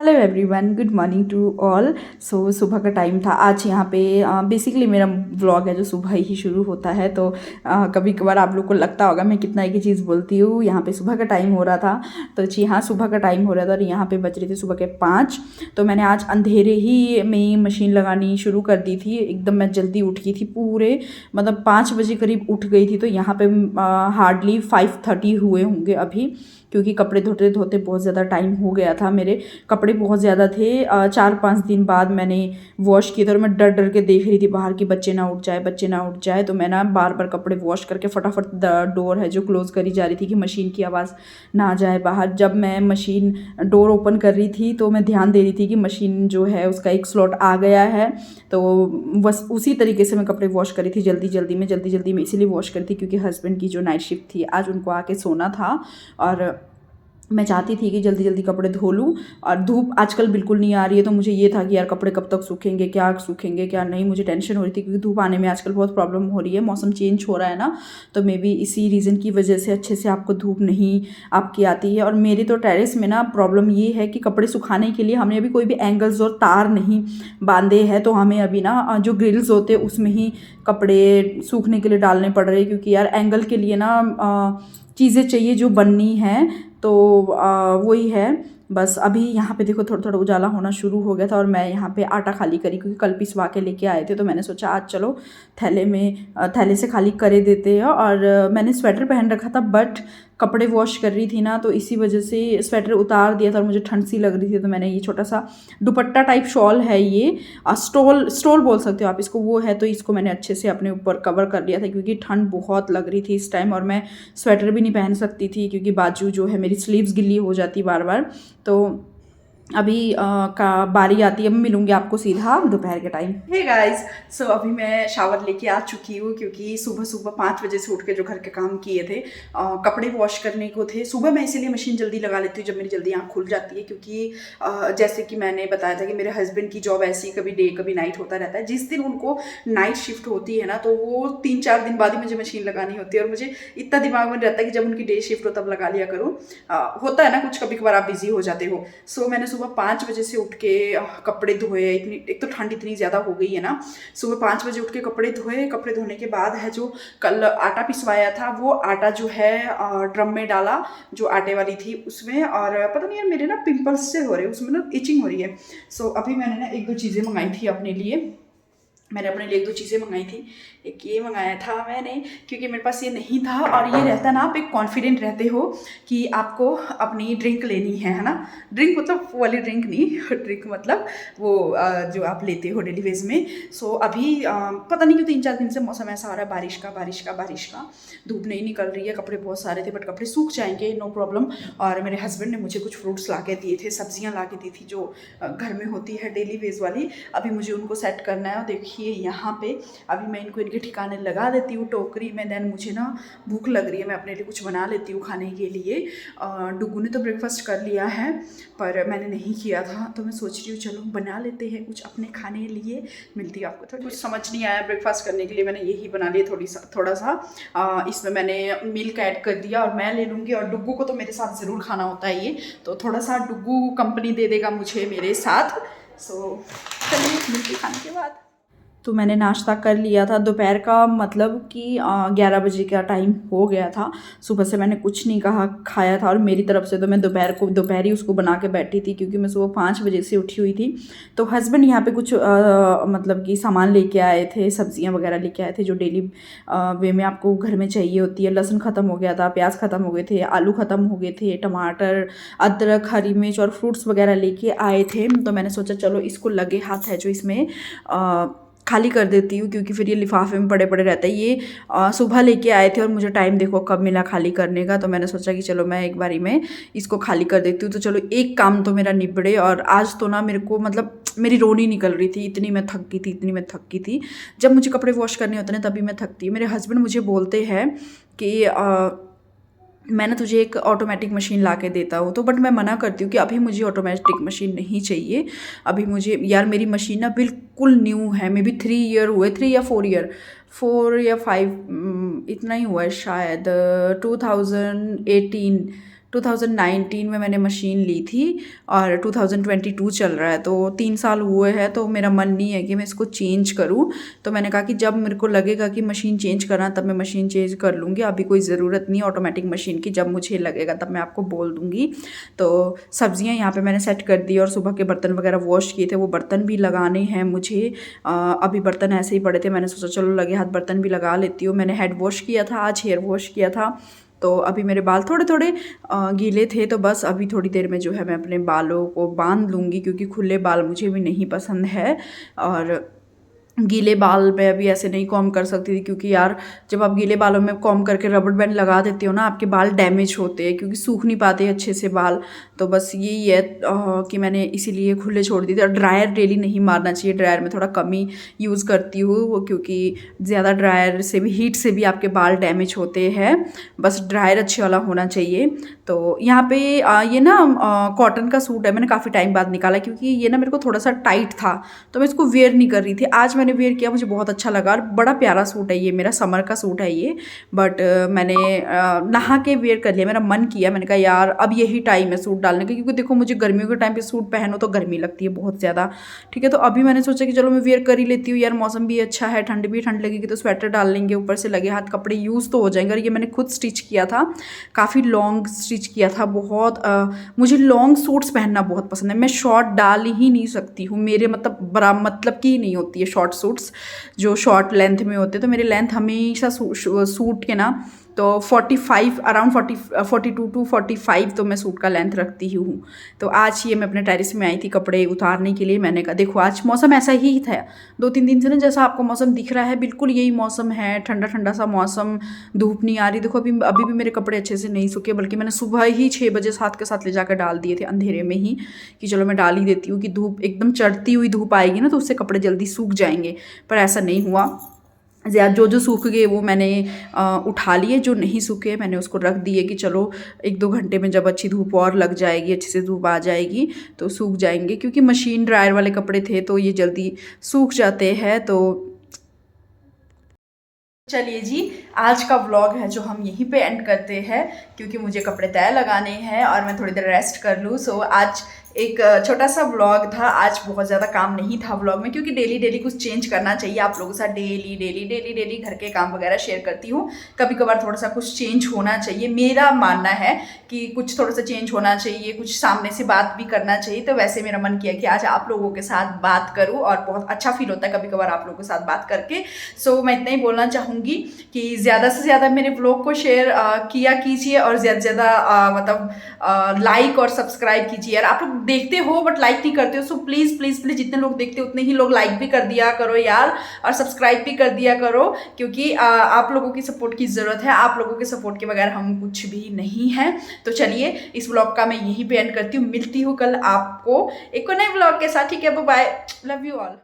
Hello everyone, good morning to all. सुबह का time था आज यहाँ पे। बेसिकली मेरा व्लॉग है जो सुबह ही शुरू होता है, तो कभी कभार आप लोग को लगता होगा मैं कितना एक ही चीज़ बोलती हूँ। यहाँ पे सुबह का टाइम हो रहा था, तो जी हाँ, सुबह का टाइम हो रहा था और यहाँ पे बज रहे थे सुबह के 5। तो मैंने आज अंधेरे ही में मशीन लगानी शुरू कर दी थी। एकदम मैं जल्दी उठ गई थी, पूरे मतलब 5 बजे करीब उठ गई थी। तो यहाँ पे हार्डली 5:30 हुए होंगे अभी, क्योंकि कपड़े धोते धोते बहुत ज़्यादा टाइम हो गया था। मेरे कपड़े बहुत ज़्यादा थे। 4-5 दिन बाद मैंने वॉश किए थे और मैं डर डर के देख रही थी बाहर की बच्चे ना उठ जाए, बच्चे ना उठ जाए। तो मैं ना बार बार कपड़े वॉश करके फटाफट डोर है जो क्लोज़ करी जा रही थी कि मशीन की आवाज़ ना जाए बाहर। जब मैं मशीन डोर ओपन कर रही थी तो मैं ध्यान दे रही थी कि मशीन जो है उसका एक स्लॉट आ गया है। तो बस उसी तरीके से मैं कपड़े वॉश करी थी, जल्दी जल्दी में इसीलिए वॉश करी थी क्योंकि हस्बैंड की जो नाइट शिफ्ट थी आज, उनको आके सोना था और मैं चाहती थी कि जल्दी जल्दी कपड़े धो लूँ। और धूप आजकल बिल्कुल नहीं आ रही है, तो मुझे ये था कि यार कपड़े कब तक सूखेंगे, क्या सूखेंगे क्या नहीं। मुझे टेंशन हो रही थी क्योंकि धूप आने में आजकल बहुत प्रॉब्लम हो रही है, मौसम चेंज हो रहा है ना। तो मे बी इसी रीज़न की वजह से अच्छे से आपको धूप नहीं आपकी आती है। और मेरे तो टेरेस में ना प्रॉब्लम ये है कि कपड़े सुखाने के लिए हमने अभी कोई भी एंगल्स और तार नहीं बांधे हैं, तो हमें अभी ना जो ग्रिल्स होते हैं उसमें ही कपड़े सूखने के लिए डालने पड़ रहे हैं। क्योंकि यार एंगल के लिए ना चीज़ें चाहिए जो बननी हैं, तो वही है। बस अभी यहाँ पे देखो थोड़ा थोड़ा उजाला होना शुरू हो गया था और मैं यहाँ पे आटा खाली करी क्योंकि कल पिसवा के लेके आए थे। तो मैंने सोचा आज चलो थैले से खाली करे देते हैं। और मैंने स्वेटर पहन रखा था, बट कपड़े वॉश कर रही थी ना, तो इसी वजह से स्वेटर उतार दिया था और मुझे ठंड सी लग रही थी। तो मैंने ये छोटा सा दुपट्टा टाइप शॉल है, ये स्टोल बोल सकते हो आप इसको, वो है। तो इसको मैंने अच्छे से अपने ऊपर कवर कर लिया था क्योंकि ठंड बहुत लग रही थी इस टाइम। और मैं स्वेटर भी नहीं पहन सकती थी क्योंकि बाजू जो है मेरी स्लीव्स गिल्ली हो जाती बार बार। तो अभी का बारी आती है, मैं मिलूंगी आपको सीधा दोपहर के टाइम। हे गाइस, सो अभी मैं शावर लेके आ चुकी हूँ क्योंकि सुबह सुबह 5 बजे से उठ के जो घर के काम किए थे, कपड़े वॉश करने को थे सुबह। मैं इसीलिए मशीन जल्दी लगा लेती हूँ जब मेरी जल्दी आँख खुल जाती है, क्योंकि जैसे कि मैंने बताया था कि मेरे हस्बैंड की जॉब ऐसी कभी डे कभी नाइट होता रहता है। जिस दिन उनको नाइट शिफ्ट होती है ना, तो वो 3-4 दिन बाद ही मुझे मशीन लगानी होती है। और मुझे इतना दिमाग में रहता है कि जब उनकी डे शिफ्ट हो तब लगा लिया करो। होता है ना कुछ, कभी कभार आप बिजी हो जाते हो। सो मैंने सुबह 5 बजे से उठ के कपड़े धोए। इतनी एक तो ठंड इतनी ज़्यादा हो गई है ना, सुबह 5 बजे उठ के कपड़े धोए। कपड़े धोने के बाद है जो कल आटा पिसवाया था, वो आटा जो है ड्रम में डाला जो आटे वाली थी उसमें। और पता नहीं यार मेरे ना पिंपल्स से हो रहे हैं, उसमें ना इचिंग हो रही है। सो अभी मैंने ना 1-2 चीज़ें मंगाई थी अपने लिए। मैंने अपने लिए 1-2 चीज़ें मंगाई थी। एक ये मंगाया था मैंने क्योंकि मेरे पास ये नहीं था। और ये रहता ना, आप एक कॉन्फिडेंट रहते हो कि आपको अपनी ड्रिंक लेनी है ना। ड्रिंक मतलब वो वाली ड्रिंक नहीं, ड्रिंक मतलब वो जो आप लेते हो डेली वेज में। सो अभी पता नहीं क्यों 3-4 दिन से मौसम ऐसा आ रहा है, बारिश का। धूप नहीं निकल रही है, कपड़े बहुत सारे थे बट कपड़े सूख जाएंगे, नो प्रॉब्लम। और मेरे हस्बैंड ने मुझे कुछ फ्रूट्स ला के दिए थे, सब्जियाँ ला के दी थी जो घर में होती है डेली वेज वाली। अभी मुझे उनको सेट करना है। और देखिए यहाँ पे अभी मैं इनको इनके ठिकाने लगा देती हूँ टोकरी में। देन मुझे ना भूख लग रही है, मैं अपने लिए कुछ बना लेती हूँ खाने के लिए। डुगू ने तो ब्रेकफास्ट कर लिया है पर मैंने नहीं किया था, तो मैं सोच रही हूँ चलो बना लेते हैं कुछ अपने खाने लिए। मिलती है आपको। तो कुछ समझ नहीं आया ब्रेकफास्ट करने के लिए, मैंने यही बना लिया थोड़ा सा। इसमें मैंने मिल्क ऐड कर दिया और मैं ले लूँगी। और डुगू को तो मेरे साथ ज़रूर खाना होता है ये, तो थोड़ा सा डुगू कंपनी दे देगा मुझे मेरे साथ। सो चलिए मिलते खाने के बाद। तो मैंने नाश्ता कर लिया था दोपहर का, मतलब कि 11 बजे का टाइम हो गया था। सुबह से मैंने कुछ नहीं खाया था। और मेरी तरफ से तो मैं दोपहर ही उसको बना के बैठी थी क्योंकि मैं सुबह 5 बजे से उठी हुई थी। तो हस्बैंड यहाँ पे कुछ मतलब कि सामान लेके आए थे, सब्जियाँ वगैरह लेके आए थे जो डेली वे में आपको घर में चाहिए होती है। लहसुन ख़त्म हो गया था, प्याज ख़त्म हो गए थे, आलू ख़त्म हो गए थे, टमाटर, अदरक, हरी मिर्च और फ्रूट्स वगैरह लेके आए थे। तो मैंने सोचा चलो इसको लगे हाथ है जो इसमें खाली कर देती हूँ क्योंकि फिर ये लिफाफे में पड़े पड़े रहता है। ये सुबह लेके आए थे और मुझे टाइम देखो कब मिला खाली करने का। तो मैंने सोचा कि चलो मैं एक बारी में इसको खाली कर देती हूँ, तो चलो एक काम तो मेरा निबड़े। और आज तो ना मेरे को मतलब मेरी रोनी निकल रही थी, इतनी मैं थक गई थी। जब मुझे कपड़े वॉश करने होते हैं तभी मैं थकती हूँ। मेरे हस्बैंड मुझे बोलते हैं कि मैं ना तुझे एक ऑटोमेटिक मशीन ला के देता हूँ, तो बट मैं मना करती हूँ कि अभी मुझे ऑटोमेटिक मशीन नहीं चाहिए। अभी मुझे यार मेरी मशीन ना बिल्कुल न्यू है, मे बी 3 ईयर हुए, 3 या 4 या 5 इतना ही हुआ है शायद। 2018 2019 में मैंने मशीन ली थी और 2022 चल रहा है, तो 3 साल हुए हैं। तो मेरा मन नहीं है कि मैं इसको चेंज करूं। तो मैंने कहा कि जब मेरे को लगेगा कि मशीन चेंज करना तब मैं मशीन चेंज कर लूँगी, अभी कोई ज़रूरत नहीं ऑटोमेटिक मशीन की। जब मुझे लगेगा तब मैं आपको बोल दूँगी। तो सब्जियां यहाँ पे मैंने सेट कर दी और सुबह के बर्तन वगैरह वॉश किए थे, वो बर्तन भी लगाने हैं मुझे। अभी बर्तन ऐसे ही पड़े थे, मैंने सोचा चलो लगे हाथ बर्तन भी लगा लेती हूँ। मैंने हेड वॉश किया था आज, हेयर वॉश किया था। तो अभी मेरे बाल थोड़े थोड़े गीले थे, तो बस अभी थोड़ी देर में जो है मैं अपने बालों को बांध लूँगी, क्योंकि खुले बाल मुझे भी नहीं पसंद है। और गीले बाल में अभी ऐसे नहीं कॉम कर सकती थी, क्योंकि यार जब आप गीले बालों में कॉम करके रबर बैंड लगा देते हो ना, आपके बाल डैमेज होते हैं, क्योंकि सूख नहीं पाते अच्छे से बाल। तो बस यही है कि मैंने इसीलिए खुले छोड़ दिए थे। और ड्रायर डेली नहीं मारना चाहिए, ड्रायर में थोड़ा कम ही यूज़ करती हूँ वो, क्योंकि ज़्यादा ड्रायर से भी, हीट से भी आपके बाल डैमेज होते हैं। बस ड्रायर अच्छे वाला होना चाहिए। तो यहाँ पे ये ना कॉटन का सूट है, मैंने काफ़ी टाइम बाद निकाला, क्योंकि ये ना मेरे को थोड़ा सा टाइट था, तो मैं इसको वेयर नहीं कर रही थी। आज मैंने वेयर किया, मुझे बहुत अच्छा लगा और बड़ा प्यारा सूट है ये, मेरा समर का सूट है ये। बट मैंने नहा के वेयर कर लिया, मेरा मन किया, मैंने कहा यार अब यही टाइम है सूट डालने का, क्योंकि देखो मुझे गर्मियों के टाइम पे सूट पहनो तो गर्मी लगती है बहुत ज़्यादा। ठीक है, तो अभी मैंने सोचा कि चलो मैं वेयर कर ही लेती हूँ यार, मौसम भी अच्छा है, ठंड भी ठंड लगेगी तो स्वेटर डाल लेंगे, ऊपर से लगे हाथ कपड़े यूज़ तो हो जाएंगे। और ये मैंने खुद स्टिच किया था, काफ़ी लॉन्ग स्टिच किया था बहुत। मुझे लॉन्ग सूट्स पहनना बहुत पसंद है, मैं शॉर्ट डाल ही नहीं सकती हूँ, मेरे मतलब बरा मतलब की ही नहीं होती है शॉर्ट सूट्स जो शॉर्ट लेंथ में होते हैं। तो मेरे लेंथ हमेशा सूट के ना तो 45 अराउंड 42 to 45 तो मैं सूट का लेंथ रखती ही हूँ। तो आज ये मैं अपने टेरिस में आई थी कपड़े उतारने के लिए। मैंने कहा देखो आज मौसम ऐसा ही था 2-3 दिन से ना, जैसा आपको मौसम दिख रहा है बिल्कुल यही मौसम है, ठंडा ठंडा सा मौसम, धूप नहीं आ रही। देखो अभी अभी भी मेरे कपड़े अच्छे से नहीं सूखे, बल्कि मैंने सुबह ही 6 बजे साथ के साथ ले जाकर डाल दिए थे अंधेरे में ही, कि चलो मैं डाल ही देती हूँ कि धूप एकदम चढ़ती हुई धूप आएगी ना तो उससे कपड़े जल्दी सूख जाएंगे। पर ऐसा नहीं हुआ, जो जो सूख गए वो मैंने उठा लिए, जो नहीं सूखे मैंने उसको रख दिए कि चलो 1-2 घंटे में जब अच्छी धूप और लग जाएगी, अच्छे से धूप आ जाएगी तो सूख जाएंगे। क्योंकि मशीन ड्रायर वाले कपड़े थे तो ये जल्दी सूख जाते हैं। तो चलिए जी, आज का व्लॉग है जो हम यहीं पे एंड करते हैं, क्योंकि मुझे कपड़े तय लगाने हैं और मैं थोड़ी देर रेस्ट कर लूँ। सो आज एक छोटा सा व्लॉग था, आज बहुत ज़्यादा काम नहीं था व्लॉग में, क्योंकि डेली डेली कुछ चेंज करना चाहिए। आप लोगों के साथ डेली डेली डेली डेली घर के काम वगैरह शेयर करती हूँ, कभी कभार थोड़ा सा कुछ चेंज होना चाहिए। मेरा मानना है कि कुछ थोड़ा सा चेंज होना चाहिए, कुछ सामने से बात भी करना चाहिए। तो वैसे मेरा मन किया कि आज आप लोगों के साथ बात करूँ, और बहुत अच्छा फील होता है कभी कभार आप लोगों के साथ बात करके। सो मैं इतना ही बोलना चाहूँगी कि ज़्यादा से ज़्यादा मेरे व्लॉग को शेयर किया कीजिए, और ज़्यादा से ज़्यादा मतलब लाइक और सब्सक्राइब कीजिए। यार आप लोग देखते हो बट लाइक नहीं करते हो, सो प्लीज़ प्लीज़ प्लीज़ जितने लोग देखते हो उतने ही लोग लाइक भी कर दिया करो यार, और सब्सक्राइब भी कर दिया करो, क्योंकि आप लोगों की सपोर्ट की ज़रूरत है। आप लोगों के सपोर्ट के बगैर हम कुछ भी नहीं है। तो चलिए इस व्लॉग का मैं यहीं पे एंड करती हूँ, मिलती हूँ कल आपको एक नए व्लॉग के साथ। ठीक है, बाय, लव यू ऑल।